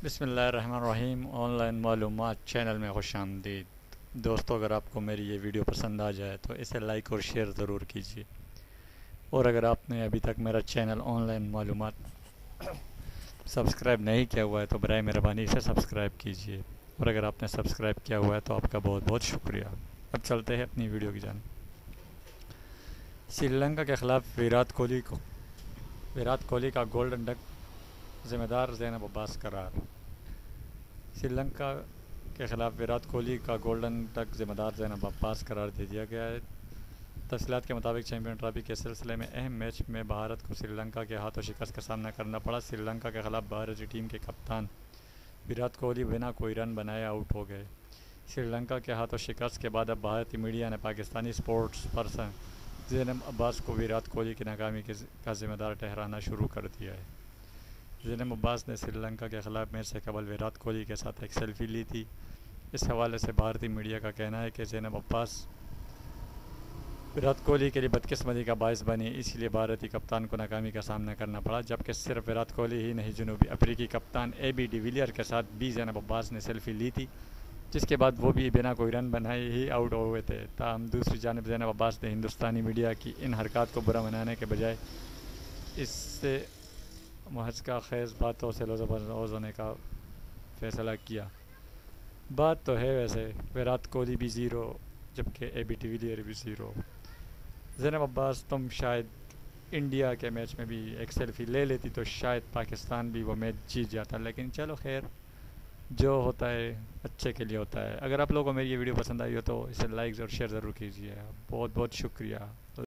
بسم اللہ الرحمن الرحیم۔ آن لائن معلومات چینل میں خوش آمدید دوستو، اگر آپ کو میری یہ ویڈیو پسند آ جائے تو اسے لائک اور شیئر ضرور کیجیے، اور اگر آپ نے ابھی تک میرا چینل آن لائن معلومات سبسکرائب نہیں کیا ہوا ہے تو برائے مہربانی اسے سبسکرائب کیجیے، اور اگر آپ نے سبسکرائب کیا ہوا ہے تو آپ کا بہت بہت شکریہ۔ اب چلتے ہیں اپنی ویڈیو کی جانب۔ سری لنکا کے خلاف ویرات کوہلی کا گولڈن ڈک ذمہ دار زینب عباس قرار۔ سری لنکا کے خلاف ویرات کوہلی کا گولڈن ڈک ذمہ دار زینب عباس قرار دے دیا گیا ہے۔ تفصیلات کے مطابق چیمپئن ٹرافی کے سلسلے میں اہم میچ میں بھارت کو سری لنکا کے ہاتھوں شکست کا سامنا کرنا پڑا۔ سری لنکا کے خلاف بھارتی ٹیم کے کپتان ویرات کوہلی بنا کوئی رن بنائے آؤٹ ہو گئے۔ سری لنکا کے ہاتھوں شکست کے بعد اب بھارتی میڈیا نے پاکستانی اسپورٹس پرسن زینب عباس کو ویرات کوہلی کی ناکامی کا ذمہ دار ٹھہرانا شروع کر دیا ہے۔ زینب عباس نے سری لنکا کے خلاف میچ سے قبل ویرات کوہلی کے ساتھ ایک سیلفی لی تھی۔ اس حوالے سے بھارتی میڈیا کا کہنا ہے کہ زینب عباس ویرات کوہلی کے لیے بدقسمتی کا باعث بنی، اسی لیے بھارتی کپتان کو ناکامی کا سامنا کرنا پڑا، جبکہ صرف ویرات کوہلی ہی نہیں، جنوبی افریقی کپتان اے بی ڈی ویلیئر کے ساتھ بھی زینب عباس نے سیلفی لی تھی، جس کے بعد وہ بھی بنا کوئی رن بنائے ہی آؤٹ ہوئے تھے۔ تاہم دوسری جانب زینب عباس نے ہندوستانی میڈیا کی ان حرکات کو برا منانے کے بجائے اس سے محض خیز باتوں سے لطف ہونے کا فیصلہ کیا۔ بات تو ہے ویسے ویرات کوہلی بھی زیرو جبکہ اے بی ڈی ویلیئر بھی زیرو۔ زینب عباس، تم شاید انڈیا کے میچ میں بھی ایک سیلفی لے لیتی تو شاید پاکستان بھی وہ میچ جیت جاتا، لیکن چلو خیر، جو ہوتا ہے اچھے کے لیے ہوتا ہے۔ اگر آپ لوگوں کو میری یہ ویڈیو پسند آئی ہو تو اسے لائک اور شیئر ضرور کیجیے۔ بہت بہت شکریہ۔